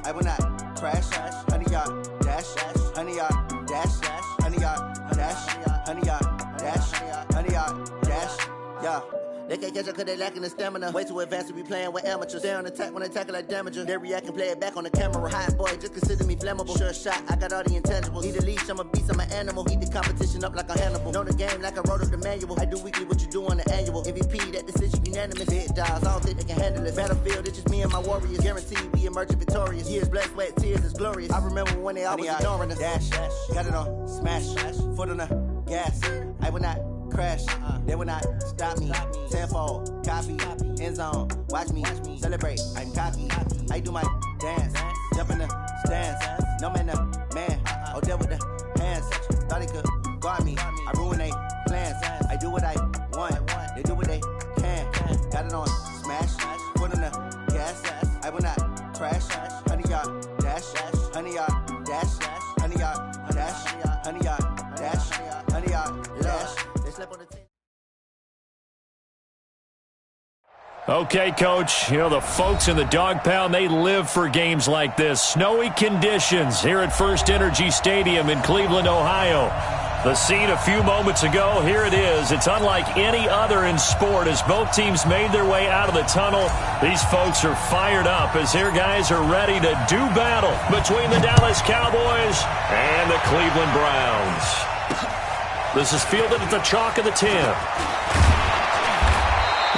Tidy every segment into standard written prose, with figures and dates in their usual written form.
I will not crash. 100-yard dash, 100-yard dash, 100-yard dash, 100-yard dash, 100-yard dash, yeah. They can't catch up cause they lacking the stamina. Way too advanced to be playing with amateurs. Stay on attack when they tackle like damager. They react and play it back on the camera. Hot boy, just consider me flammable. Sure shot, I got all the intangibles. Need a leash, I'm a beast, I'm an animal. Heat the competition up like a Hannibal. Know the game like I wrote up the manual. I do weekly what you do on the annual. MVP, that decision unanimous. Hit dials, I don't think they can handle it. Battlefield, it's just me and my warriors. Guaranteed we emerging victorious. Years, blood, sweat, tears, it's glorious. I remember when they always ignoring us. Dash, got it on, smash, foot on the gas. I will not crash, they will not stop me. Tenfold, copy, end zone, watch me celebrate. I'm cocky, I do my dance, jump in the stands. No man, the man, oh there with the hands. Thought he could guard me, I ruin they plans. I do what I want, they do what they can. Got it on smash, foot on the gas. I will not crash, 100-yard dash, 100-yard dash, 100-yard dash, 100-yard dash, 100-yard dash. Okay, Coach, you know, the folks in the dog pound, they live for games like this. Snowy conditions here at First Energy Stadium in Cleveland, Ohio. The scene a few moments ago, here it is. It's unlike any other in sport as both teams made their way out of the tunnel. These folks are fired up as their guys are ready to do battle between the Dallas Cowboys and the Cleveland Browns. This is fielded at the chalk of the 10.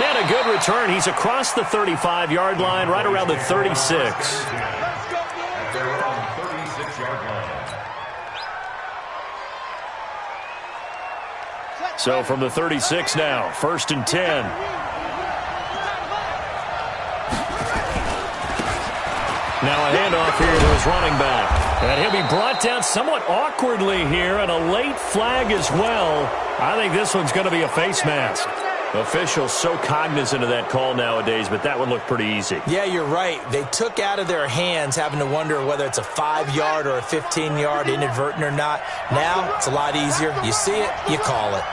And a good return. He's across the 35-yard line, right around the 36. So from the 36 now, 1st and 10. Now a handoff here to his running back. And he'll be brought down somewhat awkwardly here, and a late flag as well. I think this one's going to be a face mask. Officials so cognizant of that call nowadays, but that would look pretty easy. Yeah, you're right. They took out of their hands having to wonder whether it's a 5-yard or a 15-yard inadvertent or not. Now, it's a lot easier. You see it, you call it.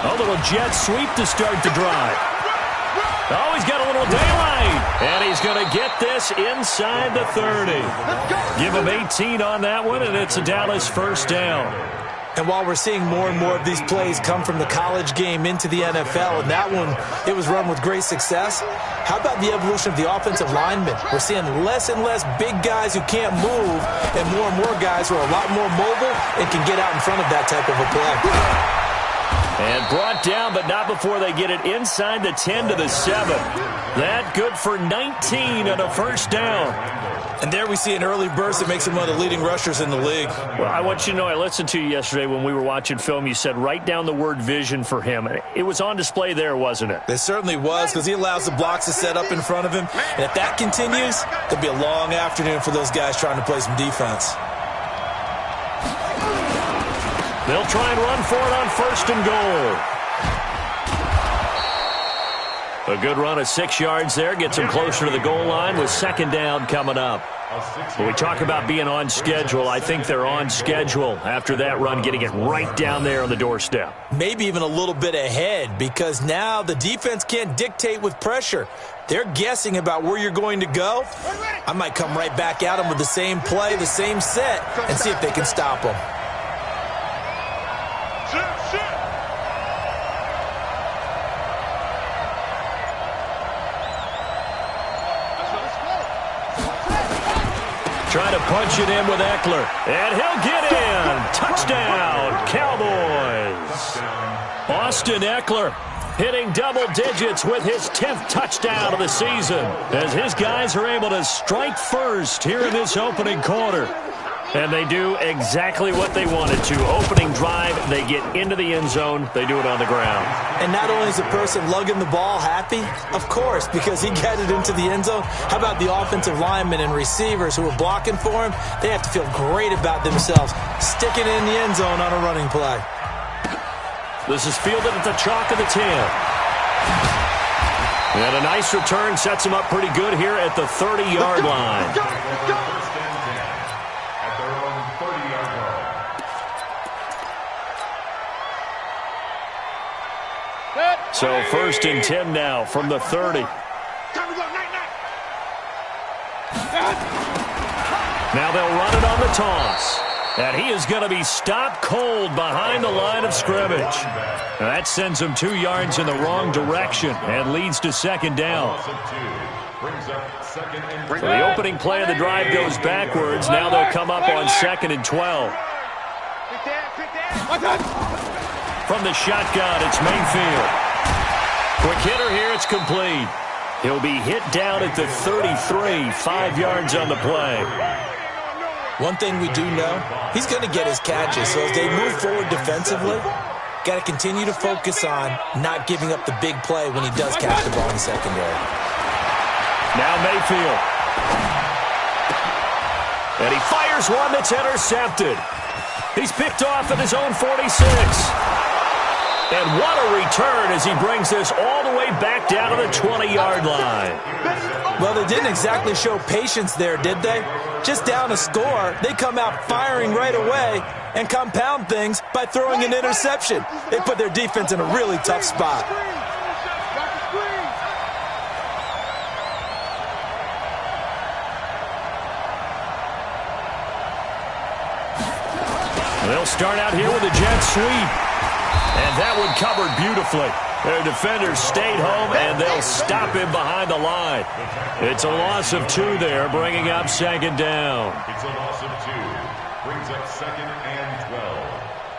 A little jet sweep to start the drive. Oh, he's got a little daylight. And he's going to get this inside the 30. Give him 18 on that one, and it's a Dallas first down. And while we're seeing more and more of these plays come from the college game into the NFL, and that one, it was run with great success, how about the evolution of the offensive linemen? We're seeing less and less big guys who can't move and more guys who are a lot more mobile and can get out in front of that type of a play. And brought down, but not before they get it inside the 10 to the 7. That good for 19 and a first down. And there we see an early burst that makes him one of the leading rushers in the league. Well, I want you to know, I listened to you yesterday when we were watching film. You said write down the word vision for him. It was on display there, wasn't it? It certainly was, because he allows the blocks to set up in front of him. And if that continues, there'll be a long afternoon for those guys trying to play some defense. They'll try and run for it on 1st and goal. A good run of 6 yards there. Gets them closer to the goal line with 2nd down coming up. When we talk about being on schedule, I think they're on schedule after that run, getting it right down there on the doorstep. Maybe even a little bit ahead, because now the defense can't dictate with pressure. They're guessing about where you're going to go. I might come right back at them with the same play, the same set, and see if they can stop them. Trying to punch it in with Eckler. And he'll get in. Touchdown, Cowboys. Austin Eckler hitting double digits with his 10th touchdown of the season, as his guys are able to strike first here in this opening quarter. And they do exactly what they wanted to. Opening drive, they get into the end zone. They do it on the ground. And not only is the person lugging the ball happy, of course, because he got it into the end zone. How about the offensive linemen and receivers who are blocking for him? They have to feel great about themselves, sticking in the end zone on a running play. This is fielded at the chalk of the 10. And a nice return sets him up pretty good here at the 30-yard line. So 1st and 10 now from the 30. Now they'll run it on the toss. And he is going to be stopped cold behind the line of scrimmage. Now that sends him 2 yards in the wrong direction and leads to second down. So the opening play of the drive goes backwards. Now they'll come up on 2nd and 12. From the shotgun, it's Mayfield. Quick hitter here, it's complete. He'll be hit down at the 33, 5 yards on the play. One thing we do know, he's going to get his catches. So as they move forward defensively, got to continue to focus on not giving up the big play when he does catch the ball in the secondary. Now Mayfield. And he fires one that's intercepted. He's picked off at his own 46. And what a return as he brings this all the way back down to the 20-yard line. Well, they didn't exactly show patience there, did they? Just down a score, they come out firing right away and compound things by throwing an interception. They put their defense in a really tough spot. They'll start out here with a jet sweep. And that one covered beautifully. Their defenders stayed home, and they'll stop him behind the line. It's a loss of 2 there, bringing up second down. It's a loss of 2. Brings up 2nd and 12.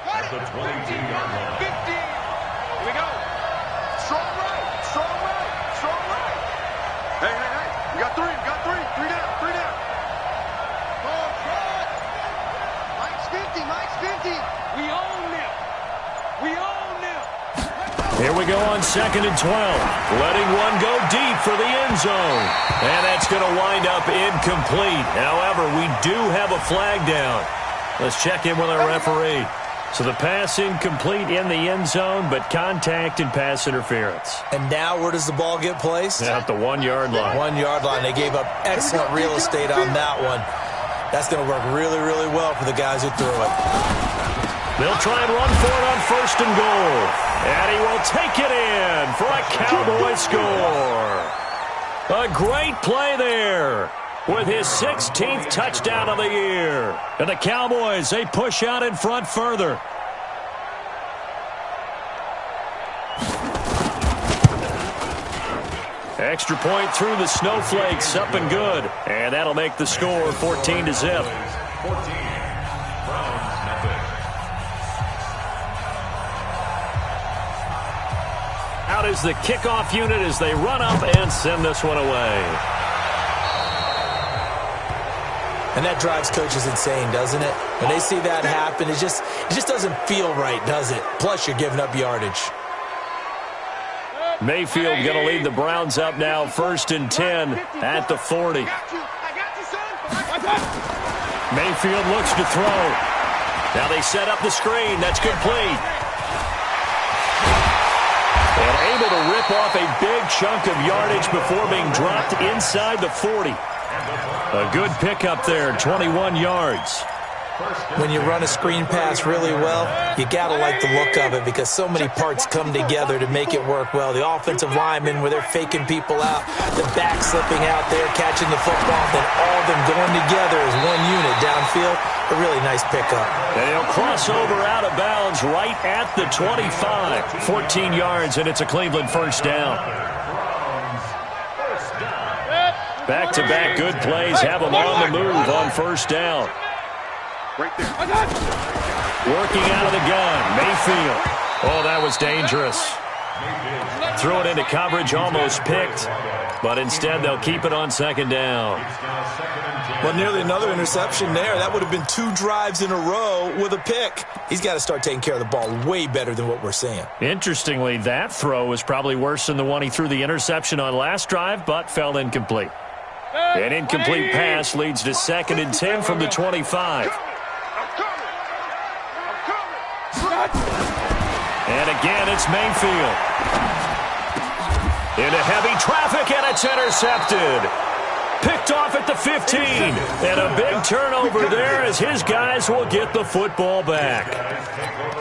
At the 22-yard line. 15. Here we go. Strong right. Strong right. Strong right. Hey, hey, hey. We got 3. We got 3. 3 down. 3 down. Oh, God. Mike's 50. Mike's 50. We own them. We own them. Here we go on 2nd and 12. Letting one go deep for the end zone. And that's going to wind up incomplete. However, we do have a flag down. Let's check in with our referee. So the pass incomplete in the end zone, but contact and pass interference. And now where does the ball get placed? At the 1-yard line. 1-yard line. They gave up excellent real estate on that one. That's going to work really, really well for the guys who threw it. They'll try and run for it on 1st and goal. And he will take it in for a Cowboy score. A great play there with his 16th touchdown of the year. And the Cowboys, they push out in front further. Extra point through the snowflakes, up and good. And that'll make the score 14-0. 14. Out is the kickoff unit as they run up and send this one away. And that drives coaches insane, doesn't it? When they see that happen, it just doesn't feel right, does it? Plus, you're giving up yardage. Mayfield going to lead the Browns up now, 1st and 10 at the 40. Mayfield looks to throw. Now they set up the screen. That's complete. And able to rip off a big chunk of yardage before being dropped inside the 40. A good pickup there, 21 yards. When you run a screen pass really well, you got to like the look of it because so many parts come together to make it work well. The offensive linemen, where they're faking people out, the back slipping out there, catching the football, then all of them going together as one unit downfield. A really nice pickup. And he'll cross over out of bounds right at the 25. 14 yards, and it's a Cleveland first down. Back-to-back good plays have them on the move on first down. Right there. Working out of the gun, Mayfield. Oh, that was dangerous. Threw it into coverage, almost picked. But instead, they'll keep it on 2nd down. Well, nearly another interception there. That would have been 2 drives in a row with a pick. He's got to start taking care of the ball way better than what we're seeing. Interestingly, that throw was probably worse than the one he threw the interception on last drive, but fell incomplete. An incomplete pass leads to 2nd and 10 from the 25. And again, it's Mayfield. Into heavy traffic, and it's intercepted. Picked off at the 15. And a big turnover there as his guys will get the football back.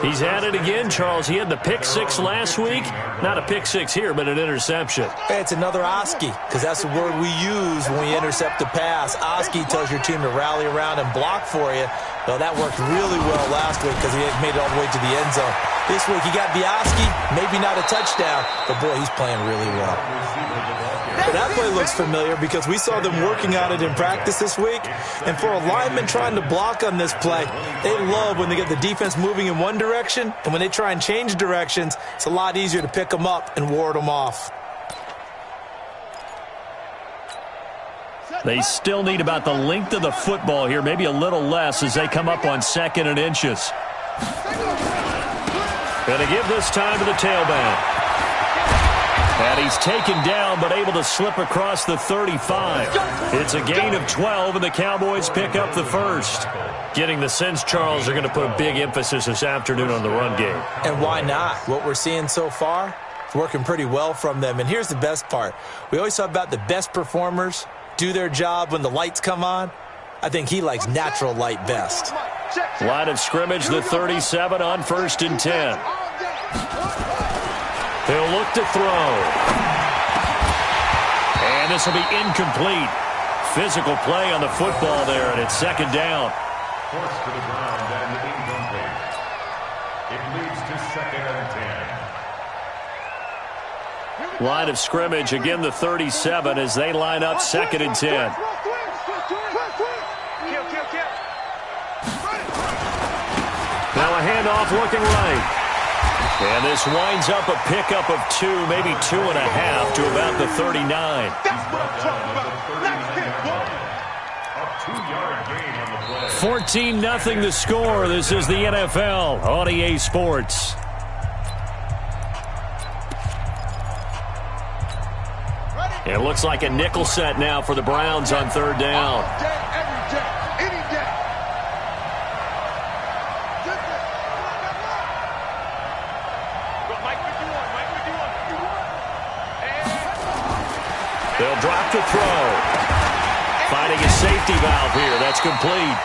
He's at it again, Charles. He had the pick 6 last week. Not a pick 6 here, but an interception. Hey, it's another Oski, because that's the word we use when we intercept a pass. Oski tells your team to rally around and block for you. Well, that worked really well last week because he made it all the way to the end zone. This week he got the Oski, maybe not a touchdown, but boy, he's playing really well. But that play looks familiar because we saw them working on it in practice this week. And for a lineman trying to block on this play, they love when they get the defense moving in one direction. And when they try and change directions, it's a lot easier to pick them up and ward them off. They still need about the length of the football here, maybe a little less as they come up on 2nd and inches. Going to give this time to the tailback. And he's taken down but able to slip across the 35. It's a gain of 12, and the Cowboys pick up the first. Getting the sense, Charles, they're going to put a big emphasis this afternoon on the run game. And why not? What we're seeing so far, it's working pretty well from them. And here's the best part. We always talk about the best performers do their job when the lights come on. I think he likes natural light best. Line of scrimmage, the 37 on 1st and 10. He'll look to throw. And this will be incomplete. Physical play on the football there, and it's 2nd down. Forced to the ground and incomplete. It leads to 2nd and 10. Line of scrimmage, again the 37 as they line up 2nd and 10. Now a handoff looking right. And this winds up a pickup of 2, maybe 2.5 to about the 39. A 2-yard gain on the play. 14-0 the score. This is the NFL on EA Sports. It looks like a nickel set now for the Browns on 3rd down. They'll drop to throw. Finding a safety valve here. That's complete.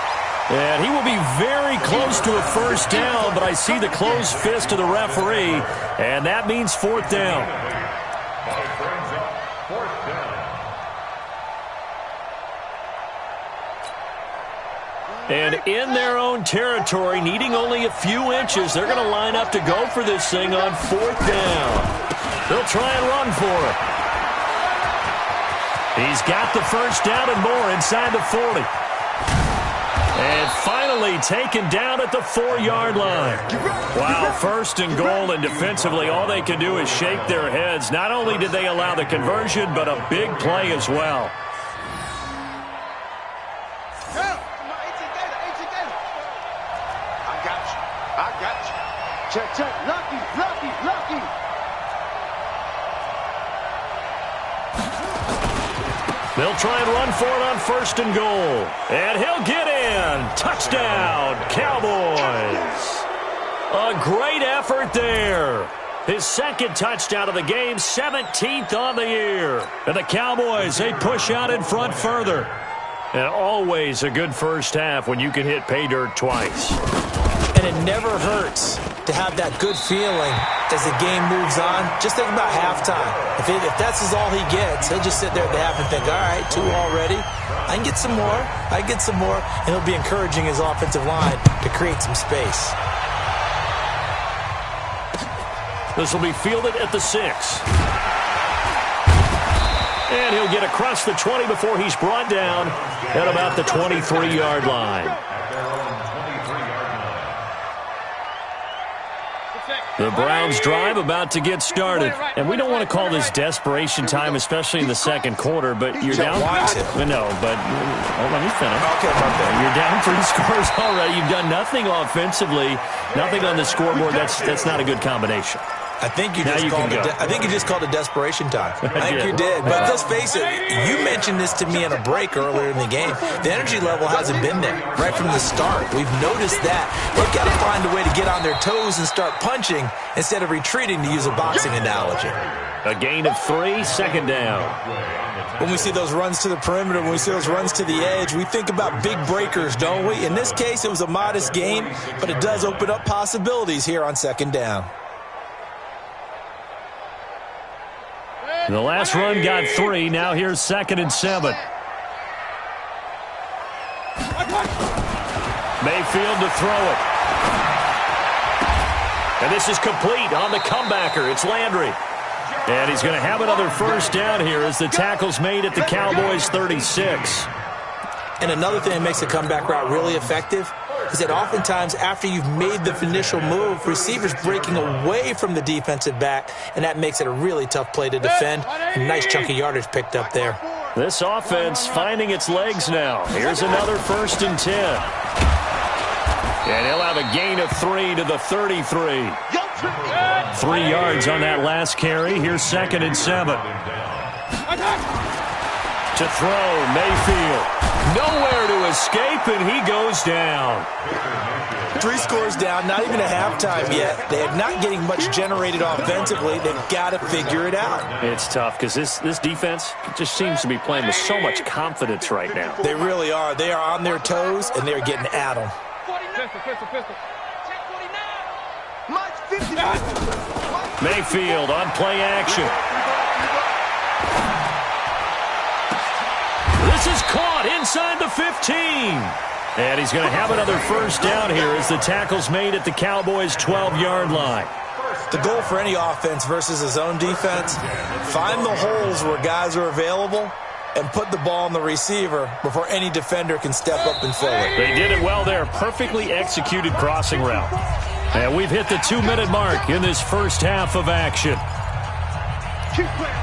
And he will be very close to a 1st down, but I see the closed fist of the referee, and that means 4th down. That brings up 4th down. And in their own territory, needing only a few inches, they're going to line up to go for this thing on 4th down. They'll try and run for it. He's got the 1st down and more inside the 40. And finally taken down at the 4-yard line. Wow, 1st and goal, and defensively all they can do is shake their heads. Not only did they allow the conversion, but a big play as well. I got you. Check. Lucky. They'll try and run for it on 1st and goal. And he'll get in. Touchdown, Cowboys. A great effort there. His 2nd touchdown of the game, 17th on the year. And the Cowboys, they push out in front further. And always a good first half when you can hit pay dirt twice. And it never hurts to have that good feeling as the game moves on. Just think about halftime. If that's all he gets, he'll just sit there at the half and think, all right, 2 already. I can get some more. And he'll be encouraging his offensive line to create some space. This will be fielded at the 6. And he'll get across the 20 before he's brought down at about the 23-yard line. The Browns drive about to get started. And we don't want to call this desperation time, especially in the 2nd quarter, but you're down. No, but let me finish. Okay. You're down 3 scores already. You've done nothing offensively, nothing on the scoreboard. That's not a good combination. I think you just called a desperation time. I think you did. But let's face it, you mentioned this to me in a break earlier in the game. The energy level hasn't been there right from the start. We've noticed that. They've got to find a way to get on their toes and start punching instead of retreating, to use a boxing analogy. A gain of 3, second down. When we see those runs to the perimeter, when we see those runs to the edge, we think about big breakers, don't we? In this case, it was a modest gain, but it does open up possibilities here on second down. The last run got 3. Now here's 2nd and 7. Mayfield to throw it. And this is complete on the comebacker. It's Landry. And he's going to have another first down here as the tackle's made at the Cowboys' 36. And another thing that makes a comeback route really effective is that oftentimes after you've made the initial move, receivers breaking away from the defensive back, and that makes it a really tough play to defend. A nice chunk of yardage picked up there. This offense finding its legs now. Here's another 1st and 10. And he'll have a gain of 3 to the 33. 3 yards on that last carry. Here's 2nd and 7. To throw, Mayfield. Nowhere to escape, and he goes down. 3 scores down, not even a halftime yet. They are not getting much generated offensively. They've got to figure it out. It's tough because this defense just seems to be playing with so much confidence right now. They really are. They are on their toes, and they're getting at them. Mayfield on play action. This is caught inside the 15. And he's going to have another first down here as the tackle's made at the Cowboys' 12-yard line. The goal for any offense versus a zone defense, find the holes where guys are available and put the ball on the receiver before any defender can step up and fill it. They did it well there. Perfectly executed crossing route. And we've hit the 2-minute mark in this first half of action. Keep playing.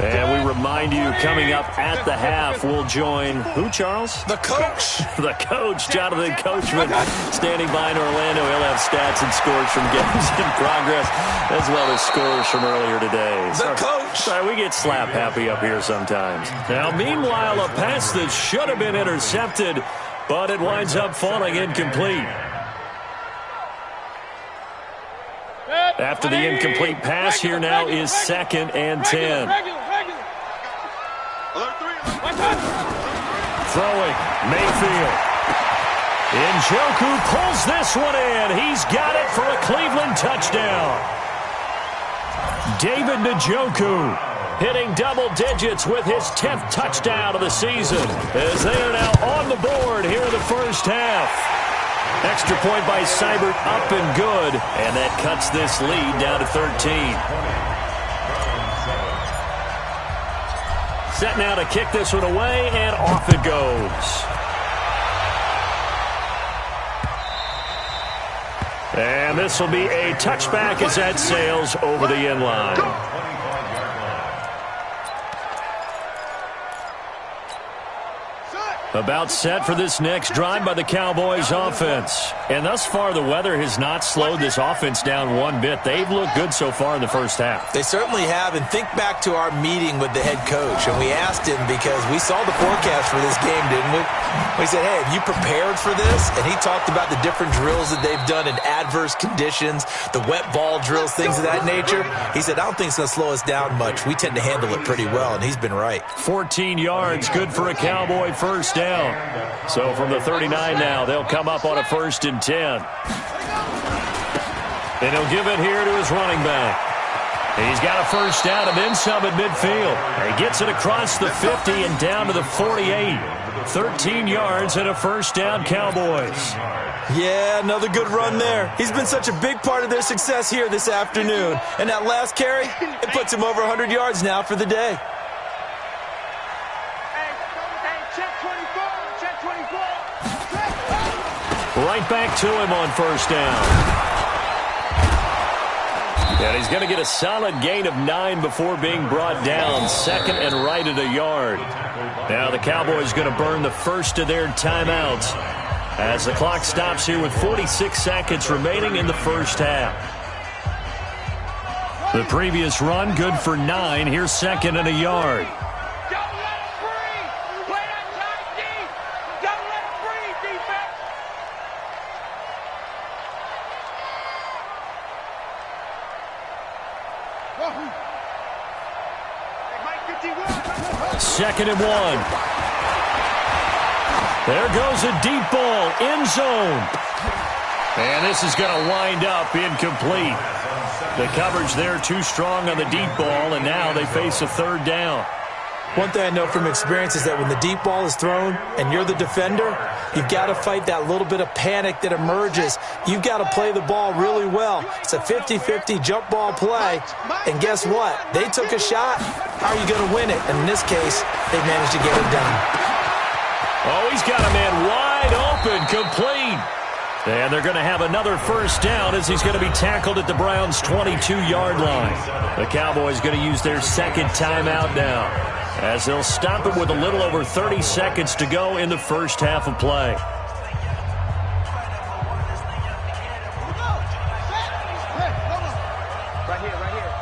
And we remind you, coming up at the half, we'll join who, Charles? The coach. The coach, Jonathan Coachman, standing by in Orlando. He'll have stats and scores from games in progress, as well as scores from earlier today. The coach. Sorry, we get slap happy up here sometimes. Now, meanwhile, a pass that should have been intercepted, but it winds up falling incomplete. After the incomplete pass, here now is 2nd and 10. Throwing, Mayfield. Njoku pulls this one in. He's got it for a Cleveland touchdown. David Njoku hitting double digits with his 10th touchdown of the season as they are now on the board here in the first half. Extra point by Seibert, up and good, and that cuts this lead down to 13. Set now to kick this one away, and off it goes. And this will be a touchback as that sails over the end line. About set for this next drive by the Cowboys offense. And thus far, the weather has not slowed this offense down one bit. They've looked good so far in the first half. They certainly have. And think back to our meeting with the head coach. And we asked him because we saw the forecast for this game, didn't we? We said, hey, have you prepared for this? And he talked about the different drills that they've done in adverse conditions, the wet ball drills, things of that nature. He said, I don't think it's going to slow us down much. We tend to handle it pretty well, and he's been right. 14 yards, good for a Cowboy first down. So from the 39 now, they'll come up on a 1st and 10. And he'll give it here to his running back. He's got a first down and then some at midfield. He gets it across the 50 and down to the 48. 13 yards and a first down, Cowboys. Yeah, another good run there. He's been such a big part of their success here this afternoon. And that last carry, it puts him over 100 yards now for the day. Right back to him on first down. And he's going to get a solid gain of 9 before being brought down. Second and right at a yard. Now the Cowboys going to burn the first of their timeouts as the clock stops here with 46 seconds remaining in the first half. The previous run good for 9. Here's second and a yard. Second and 1. There goes a deep ball, end zone. And this is going to wind up incomplete. The coverage there too strong on the deep ball, and now they face a third down. One thing I know from experience is that when the deep ball is thrown and you're the defender, you've got to fight that little bit of panic that emerges. You've got to play the ball really well. It's a 50-50 jump ball play, and guess what? They took a shot. How are you going to win it? And in this case, they managed to get it done. Oh, he's got a man wide open, complete. And they're going to have another first down as he's going to be tackled at the Browns' 22-yard line. The Cowboys going to use their second timeout now, as they'll stop it with a little over 30 seconds to go in the first half of play. Right here, right here.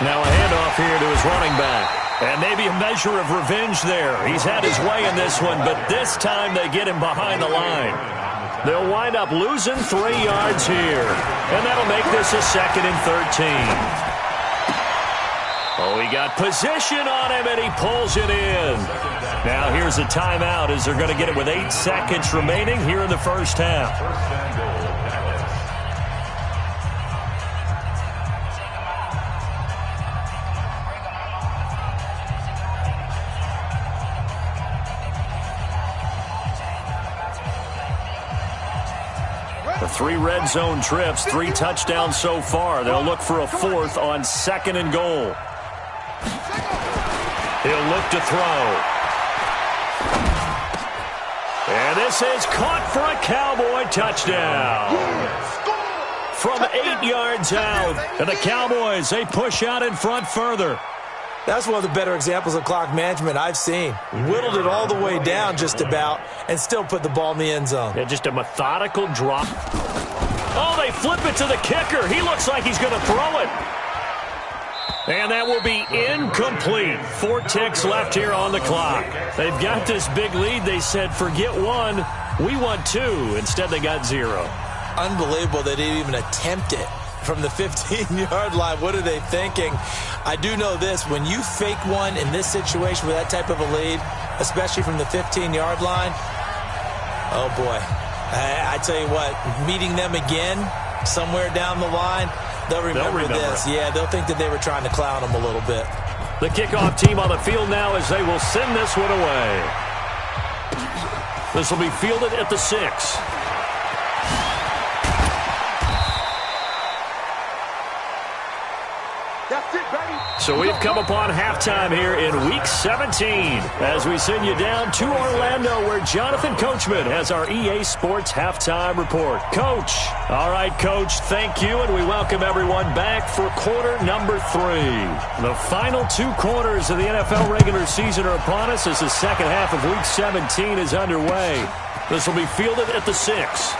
Now a handoff here to his running back. And maybe a measure of revenge there. He's had his way in this one, but this time they get him behind the line. They'll wind up losing 3 yards here. And that'll make this a second and 13. Oh, he got position on him, and he pulls it in. Now here's a timeout as they're going to get it with 8 seconds remaining here in the first half. The 3 red zone trips, 3 touchdowns so far. They'll look for a 4th on second and goal. He'll look to throw. And this is caught for a Cowboy touchdown. From 8 yards out. And the Cowboys, they push out in front further. That's one of the better examples of clock management I've seen. Whittled it all the way down just about and still put the ball in the end zone. Yeah, just a methodical drop. Oh, they flip it to the kicker. He looks like he's going to throw it. And that will be incomplete. 4 ticks left here on the clock. They've got this big lead. They said, forget 1, we want 2. Instead, they got 0. Unbelievable they didn't even attempt it. From the 15-yard line, what are they thinking? I do know this. When you fake one in this situation with that type of a lead, especially from the 15-yard line, oh, boy. I tell you what, meeting them again somewhere down the line, they'll remember this. Yeah, they'll think that they were trying to clown them a little bit. The kickoff team on the field now as they will send this one away. This will be fielded at the 6. So we've come upon halftime here in Week 17 as we send you down to Orlando where Jonathan Coachman has our EA Sports Halftime Report. Coach. All right, Coach, thank you, and we welcome everyone back for quarter number 3. The final 2 quarters of the NFL regular season are upon us as the second half of Week 17 is underway. This will be fielded at the 6.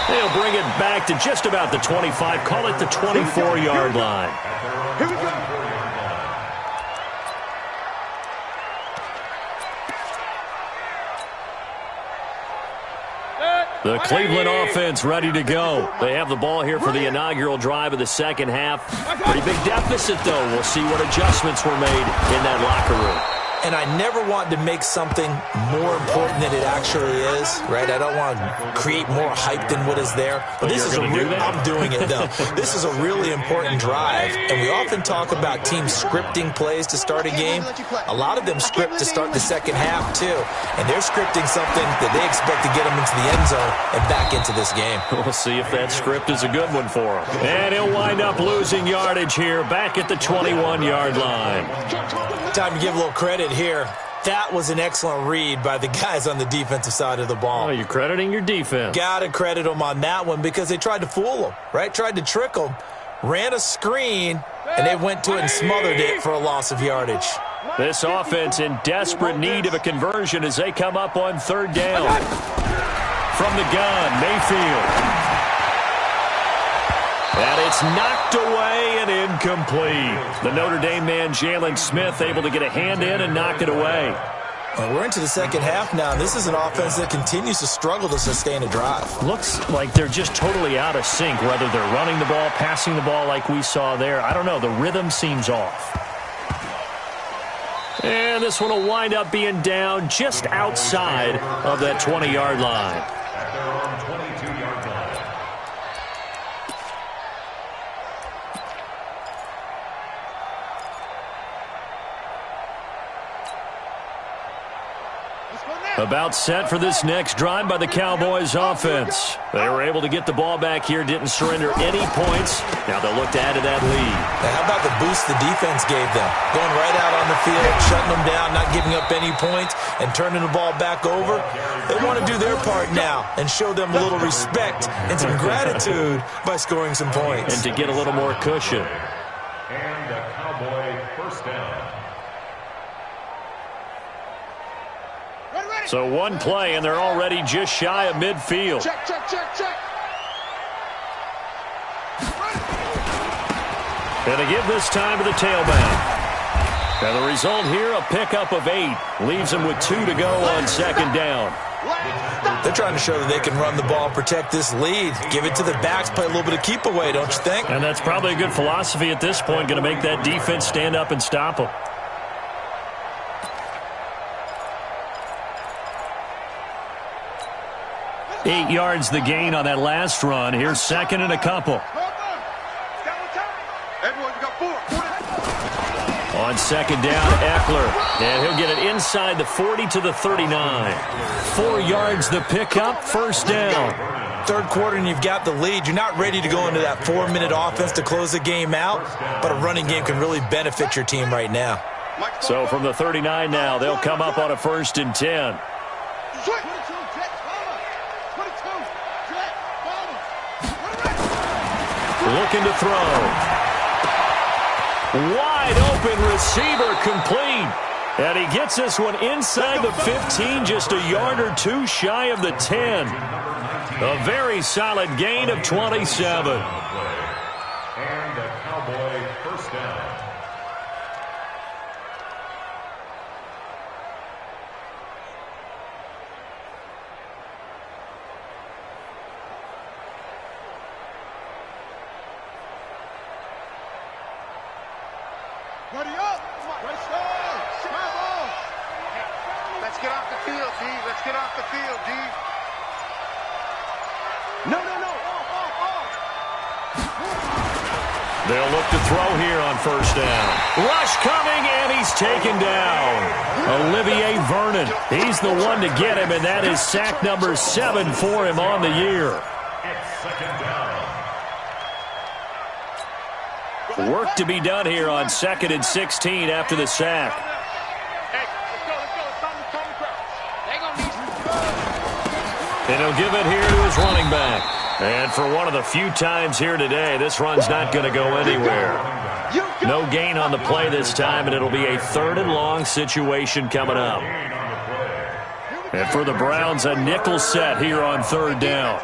They'll bring it back to just about the 25. Call it the 24-yard line. Here we go. The Cleveland offense ready to go. They have the ball here for the inaugural drive of the second half. Pretty big deficit, though. We'll see what adjustments were made in that locker room. and I never want to make something more important than it actually is, right? I don't want to create more hype than what is there. But this is I'm doing it, though. This is a really important drive, and we often talk about teams scripting plays to start a game. A lot of them script to start the second half, too, and they're scripting something that they expect to get them into the end zone and back into this game. We'll see if that script is a good one for him. And he'll wind up losing yardage here, back at the 21-yard line. Time to give a little credit here. That was an excellent read by the guys on the defensive side of the ball. Oh, you're crediting your defense. Got to credit them on that one because they tried to fool them, right? Tried to trick them, ran a screen, and they went to it and smothered it for a loss of yardage. This offense in desperate need of a conversion as they come up on third down. From the gun, Mayfield. And it's knocked away and incomplete. The Notre Dame man, Jalen Smith, able to get a hand in and knock it away. Well, we're into the second half now. This is an offense that continues to struggle to sustain a drive. Looks like they're just totally out of sync, whether they're running the ball, passing the ball like we saw there. I don't know. The rhythm seems off. And this one will wind up being down just outside of that 20-yard line. At their own 22-yard line. About set for this next drive by the Cowboys offense. They were able to get the ball back here, didn't surrender any points. Now they'll look to add to that lead. Now, how about the boost the defense gave them? Going right out on the field, shutting them down, not giving up any points, and turning the ball back over. They want to do their part now and show them a little respect and some gratitude by scoring some points. And to get a little more cushion. And a Cowboy first down. So one play, and they're already just shy of midfield. Check, check, check, check. And to give this time to the tailback. And the result here, a pickup of 8. Leaves them with 2 to go on second down. They're trying to show that they can run the ball, protect this lead, give it to the backs, play a little bit of keep away, don't you think? And that's probably a good philosophy at this point, going to make that defense stand up and stop them. Eight yards the gain on that last run. Here's second and a couple. Everyone, you got 4. On second down, Eckler. And he'll get it inside the 40 to the 39. 4 yards the pickup, first down. Third quarter and you've got the lead. You're not ready to go into that 4-minute offense to close the game out, but a running game can really benefit your team right now. So from the 39 now, they'll come up on a 1st and 10. Looking to throw. Wide open receiver complete. And he gets this one inside the 15, just a yard or 2 shy of the 10. A very solid gain of 27. And a Cowboy first down. Ready up. Let's get off the field, D. Let's get off the field, D. No. They'll look to throw here on first down. Rush coming, and he's taken down. Olivier Vernon. He's the one to get him, and that is sack number 7 for him on the year. It's second down. Work to be done here on 2nd and 16 after the sack. Hey, let's go. It's time to turn the crowd. They're going to need some. And he'll give it here to his running back. And for one of the few times here today, this run's not going to go anywhere. No gain on the play this time, and it'll be a 3rd and long situation coming up. And for the Browns, a nickel set here on 3rd down.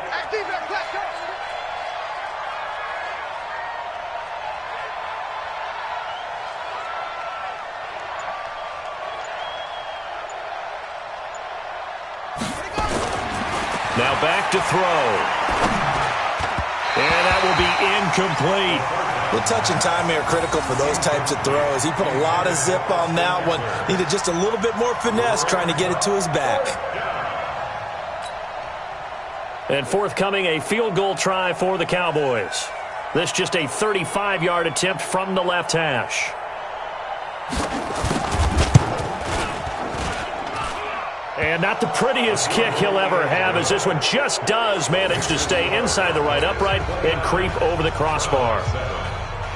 Now back to throw. And that will be incomplete. The touch and timing are critical for those types of throws. He put a lot of zip on that one. Needed just a little bit more finesse trying to get it to his back. And forthcoming, a field goal try for the Cowboys. This just a 35-yard attempt from the left hash. And not the prettiest kick he'll ever have, as this one just does manage to stay inside the right upright and creep over the crossbar.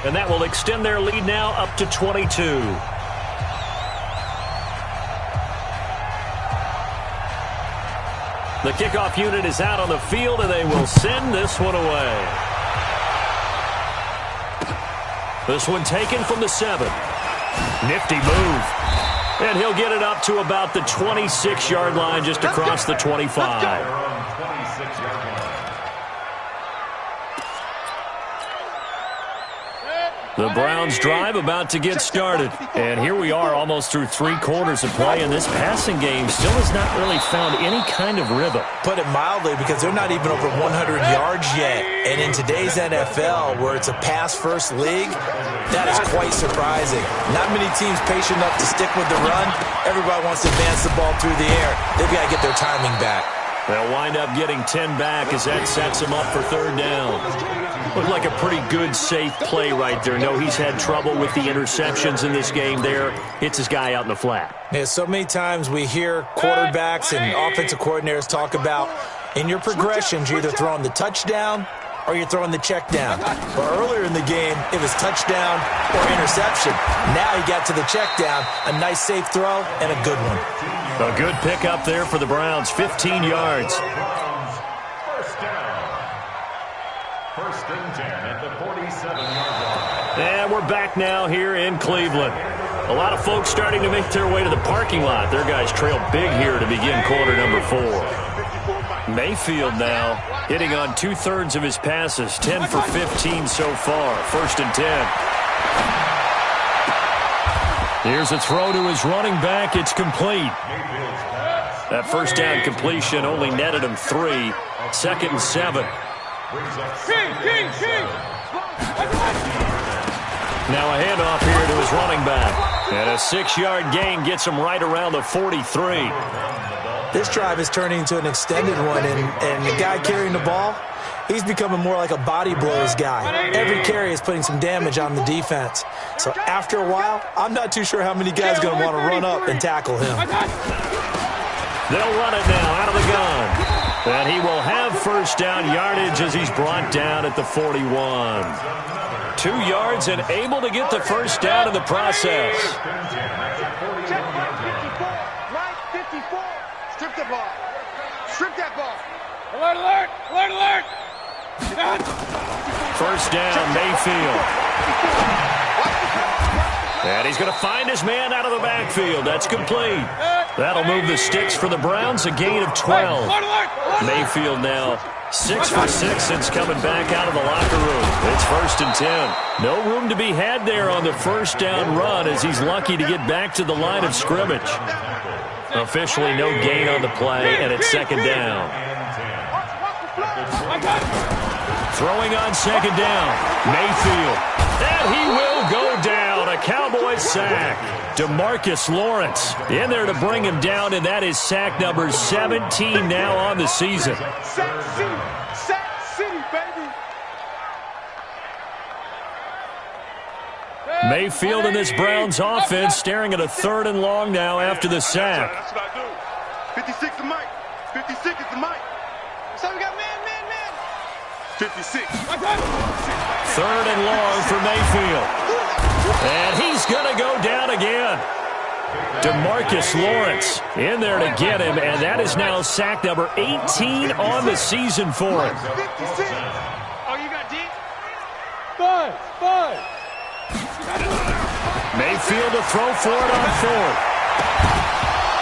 And that will extend their lead now up to 22. The kickoff unit is out on the field, and they will send this one away. This one taken from the 7. Nifty move. And he'll get it up to about the 26-yard line, just across the 25. The Browns drive about to get started. And here we are almost through 3 quarters of play, and this passing game still has not really found any kind of rhythm. Put it mildly, because they're not even over 100 yards yet. And in today's NFL, where it's a pass-first league, that is quite surprising. Not many teams patient enough to stick with the run. Everybody wants to advance the ball through the air. They've got to get their timing back. They'll wind up getting 10 back as that sets them up for 3rd down. Looked like a pretty good, safe play right there. No, he's had trouble with the interceptions in this game there. Hits his guy out in the flat. Yeah, so many times we hear quarterbacks and offensive coordinators talk about, in your progressions, you're either throwing the touchdown or you're throwing the check down. But earlier in the game, it was touchdown or interception. Now he got to the check down, a nice safe throw, and a good one. A good pickup there for the Browns, 15 yards. First and 10 at the 47-yard line. And we're back now here in Cleveland. A lot of folks starting to make their way to the parking lot. Their guys trail big here to begin quarter number 4. Mayfield now hitting on 2/3 of his passes, 10 for 15 so far. First and 10. Here's a throw to his running back. It's complete. That first down completion only netted him 3. 2nd and 7. Now a handoff here to his running back. And a 6-yard gain gets him right around the 43. This drive is turning into an extended one, and the guy carrying the ball, he's becoming more like a body blows guy. Every carry is putting some damage on the defense. So after a while, I'm not too sure how many guys are going to want to run up and tackle him. They'll run it now out of the gun. And he will have first down yardage as he's brought down at the 41. 2 yards and able to get the first down in the process. Right 54. Strip the ball. Strip that ball. Alert, alert, alert, alert. First down, Mayfield. And he's going to find his man out of the backfield. That's complete. That'll move the sticks for the Browns, a gain of 12. Mayfield now 6 for 6 since coming back out of the locker room. It's first and 10. No room to be had there on the first down run as he's lucky to get back to the line of scrimmage. Officially no gain on the play, and it's 2nd down. Throwing on 2nd down, Mayfield. And he will go down. A Cowboys sack. DeMarcus Lawrence in there to bring him down, and that is sack number 17 now on the season. Sack City, baby. Mayfield and this Browns offense staring at a 3rd and long now after the sack. That's what I do. 56 is Mike. 56 is the Mike. So we got man. 56. 3rd and long for Mayfield. And he's going to go down again. DeMarcus Lawrence in there to get him, and that is now sack number 18 on the season for him. 56. Oh, you got D? 5. Mayfield to throw for it on 4th.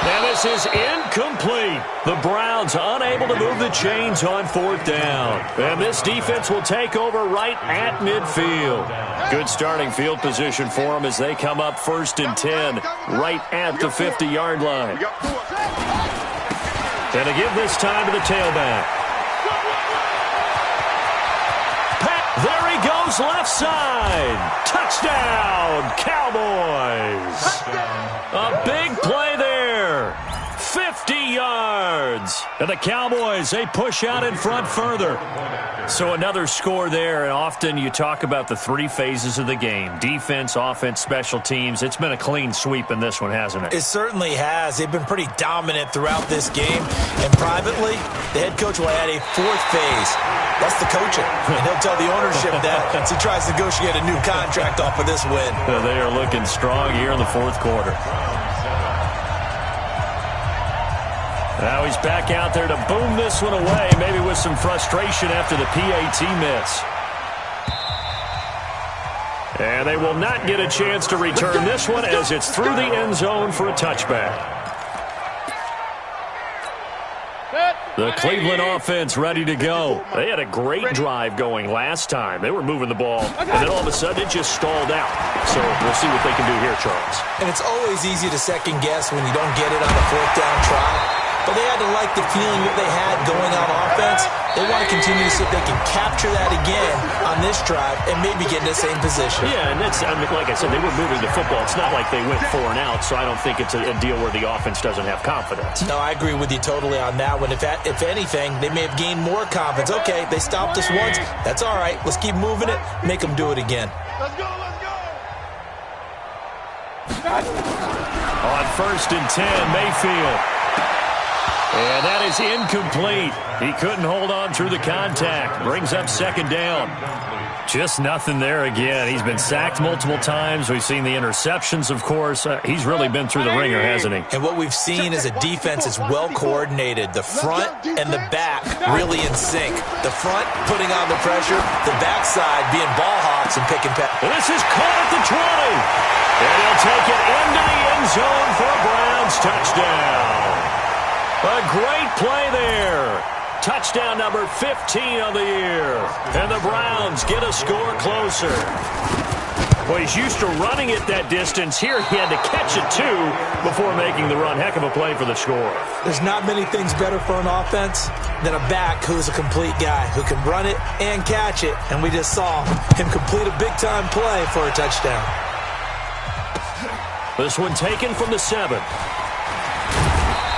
Now this is incomplete. The Browns unable to move the chains on 4th down. And this defense will take over right at midfield. Good starting field position for them as they come up 1st and 10 right at the 50-yard line. And to give this time to the tailback. There he goes goes left side. Touchdown, Cowboys. A big play there. 50 yards. And the Cowboys, they push out in front further. So another score there, and often you talk about the three phases of the game. Defense, offense, special teams. It's been a clean sweep in this one, hasn't it? It certainly has. They've been pretty dominant throughout this game. And privately, the head coach will add a fourth phase. That's the coaching. And he'll tell the ownership that as he tries to negotiate a new contract off of this win. They are looking strong here in the fourth quarter. Now he's back out there to boom this one away, maybe with some frustration after the PAT miss. And they will not get a chance to return this one as it's through the end zone for a touchback. The Cleveland offense ready to go. They had a great drive going last time. They were moving the ball, and then all of a sudden it just stalled out. So we'll see what they can do here, Charles. And it's always easy to second guess when you don't get it on a fourth down try. But they had to like the feeling that they had going on offense. They want to continue to see if they can capture that again on this drive and maybe get in the same position. Yeah, and that's, I mean, like I said, they were moving the football. It's not like they went 4 and out, so I don't think it's a deal where the offense doesn't have confidence. No, I agree with you totally on that one. If anything, they may have gained more confidence. Okay, they stopped us once. That's all right. Let's keep moving it. Make them do it again. Let's go, let's go. On 1st and 10, Mayfield. And that is incomplete. He couldn't hold on through the contact. Brings up 2nd down. Just nothing there again. He's been sacked multiple times. We've seen the interceptions, of course. He's really been through the ringer, hasn't he? And what we've seen is a defense that's well coordinated. The front and the back really in sync. The front putting on the pressure. The backside being ball hawks and pick and pass. This is caught at the 20. And he'll take it into the end zone for a Browns touchdown. A great play there. Touchdown number 15 of the year. And the Browns get a score closer. Well, he's used to running it that distance. Here he had to catch it, too, before making the run. Heck of a play for the score. There's not many things better for an offense than a back who's a complete guy, who can run it and catch it. And we just saw him complete a big-time play for a touchdown. This one taken from the 7.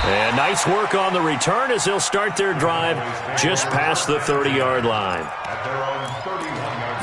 And nice work on the return as they'll start their drive just past the 30-yard line. At their own 31-yard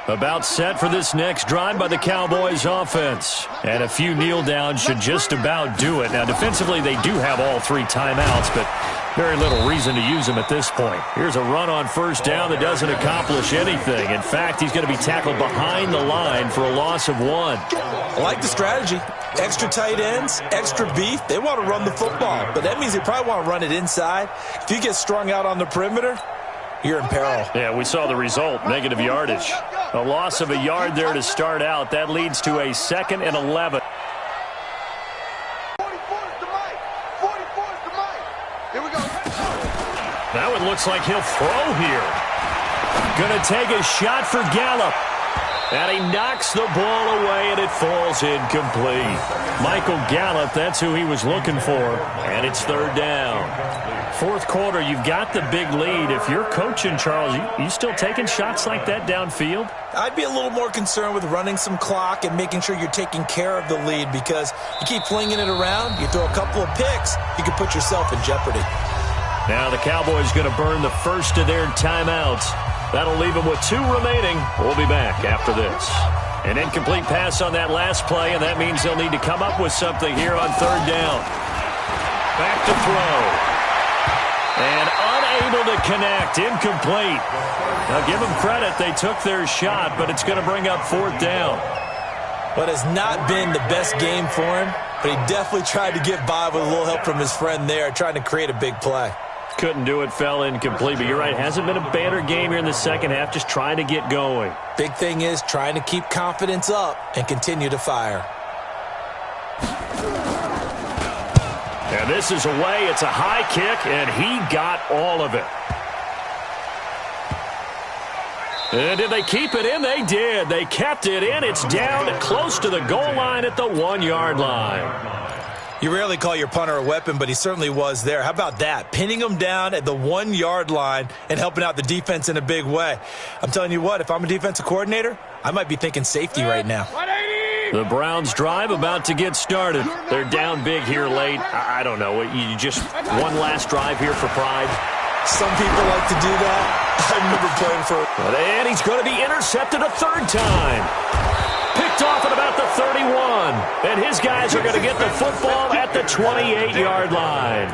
line. About set for this next drive by the Cowboys offense. And a few kneel downs should just about do it. Now, defensively, they do have all 3 timeouts, but very little reason to use them at this point. Here's a run on 1st down that doesn't accomplish anything. In fact, he's going to be tackled behind the line for a loss of 1. I like the strategy. Extra tight ends, extra beef. They want to run the football, but that means they probably want to run it inside. If you get strung out on the perimeter, you're in peril. Yeah, we saw the result, negative yardage. A loss of a yard there to start out. That leads to a 2nd and 11. That one looks like he'll throw here. Gonna take a shot for Gallup. And he knocks the ball away, and it falls incomplete. Michael Gallup, that's who he was looking for. And it's 3rd down. 4th quarter, you've got the big lead. If you're coaching, Charles, you still taking shots like that downfield? I'd be a little more concerned with running some clock and making sure you're taking care of the lead, because you keep flinging it around, you throw a couple of picks, you can put yourself in jeopardy. Now the Cowboys going to burn the first of their timeouts. That'll leave them with 2 remaining. We'll be back after this. An incomplete pass on that last play, and that means they'll need to come up with something here on 3rd down. Back to throw. And unable to connect. Incomplete. Now give them credit. They took their shot, but it's going to bring up 4th down. What has not been the best game for him, but he definitely tried to get by with a little help from his friend there, trying to create a big play. Couldn't do it, fell incomplete, but you're right. Hasn't been a banner game here in the second half, just trying to get going. Big thing is trying to keep confidence up and continue to fire. And this is away. It's a high kick, and he got all of it. And did they keep it in? They did. They kept it in. It's down close to the goal line at the 1-yard line. You rarely call your punter a weapon, but he certainly was there. How about that? Pinning him down at the 1-yard line and helping out the defense in a big way. I'm telling you what, if I'm a defensive coordinator, I might be thinking safety right now. The Browns drive about to get started. They're down big here late. I don't know. You just one last drive here for pride. Some people like to do that. I remember playing for... And he's going to be intercepted a third time. Picked off at about the 31. And his guys are going to get the football at the 28-yard line.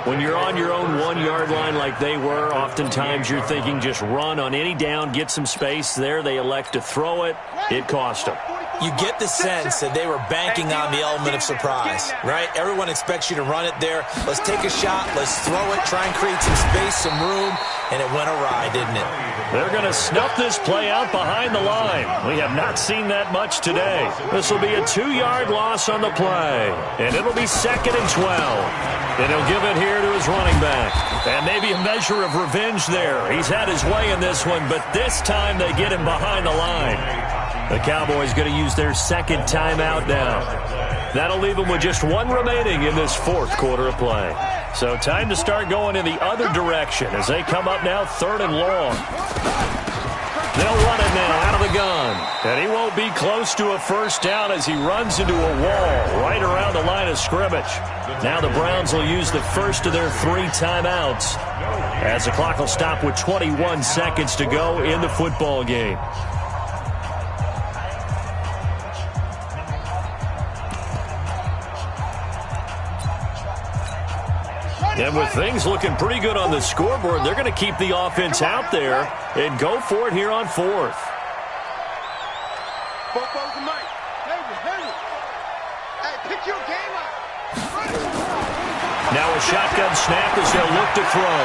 When you're on your own 1-yard line like they were, oftentimes you're thinking just run on any down, get some space. There they elect to throw it. It cost them. You get the sense that they were banking on the element of surprise, right? Everyone expects you to run it there. Let's take a shot. Let's throw it. Try and create some space, some room. And it went awry, didn't it? They're going to snuff this play out behind the line. We have not seen that much today. This will be a 2-yard loss on the play. And it'll be 2nd and 12. And he'll give it here to his running back. And maybe a measure of revenge there. He's had his way in this one, but this time they get him behind the line. The Cowboys going to use their 2nd timeout now. That'll leave them with just 1 remaining in this 4th quarter of play. So time to start going in the other direction as they come up now 3rd and long. They'll run it now out of the gun. And he won't be close to a first down as he runs into a wall right around the line of scrimmage. Now the Browns will use the first of their 3 timeouts as the clock will stop with 21 seconds to go in the football game. And with things looking pretty good on the scoreboard, they're going to keep the offense out there and go for it here on 4th. Now a shotgun snap as they'll look to throw.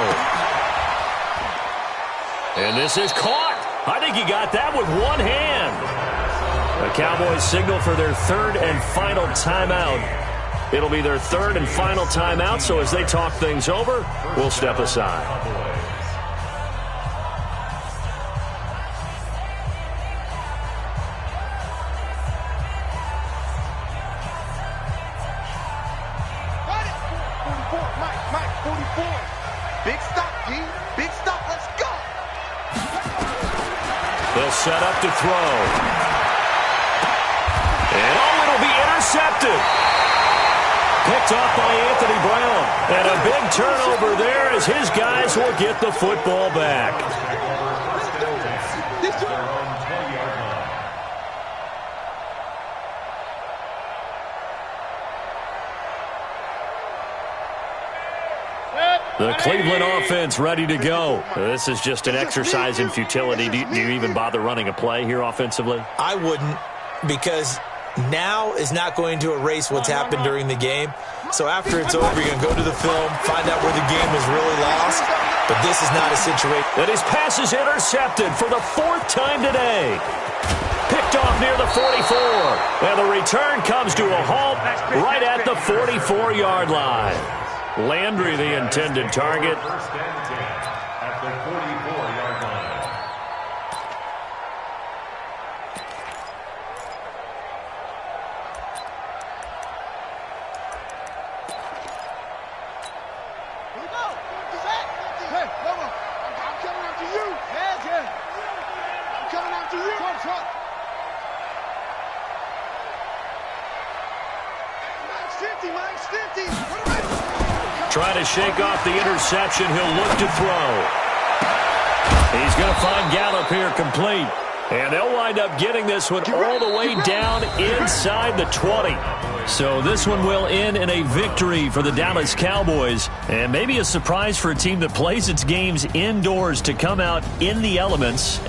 And this is caught. I think he got that with one hand. The Cowboys signal for their 3rd and final timeout. It'll be their 3rd and final timeout, so as they talk things over, we'll step aside. Mike, 44. Big stop, G. Big stop. Let's go. They'll set up to throw. And it'll be intercepted. Picked off by Anthony Brown. And a big turnover there as his guys will get the football back. The Cleveland offense ready to go. This is just an exercise in futility. Do you even bother running a play here offensively? I wouldn't, because now is not going to erase what's happened during the game. So after it's over, you're going to go to the film, find out where the game was really lost. But this is not a situation. And his pass is intercepted for the 4th time today. Picked off near the 44. And the return comes to a halt right at the 44-yard line. Landry, the intended target. First and 10 at the 44-yard line. Here we go. Hey, Lobo, I'm coming after you. Yeah. I'm coming after you. Front. Mike's 50. Put him in. Trying to shake off the interception. He'll look to throw. He's going to find Gallup here complete. And they'll wind up getting this one all the way down inside the 20. So this one will end in a victory for the Dallas Cowboys. And maybe a surprise for a team that plays its games indoors to come out in the elements.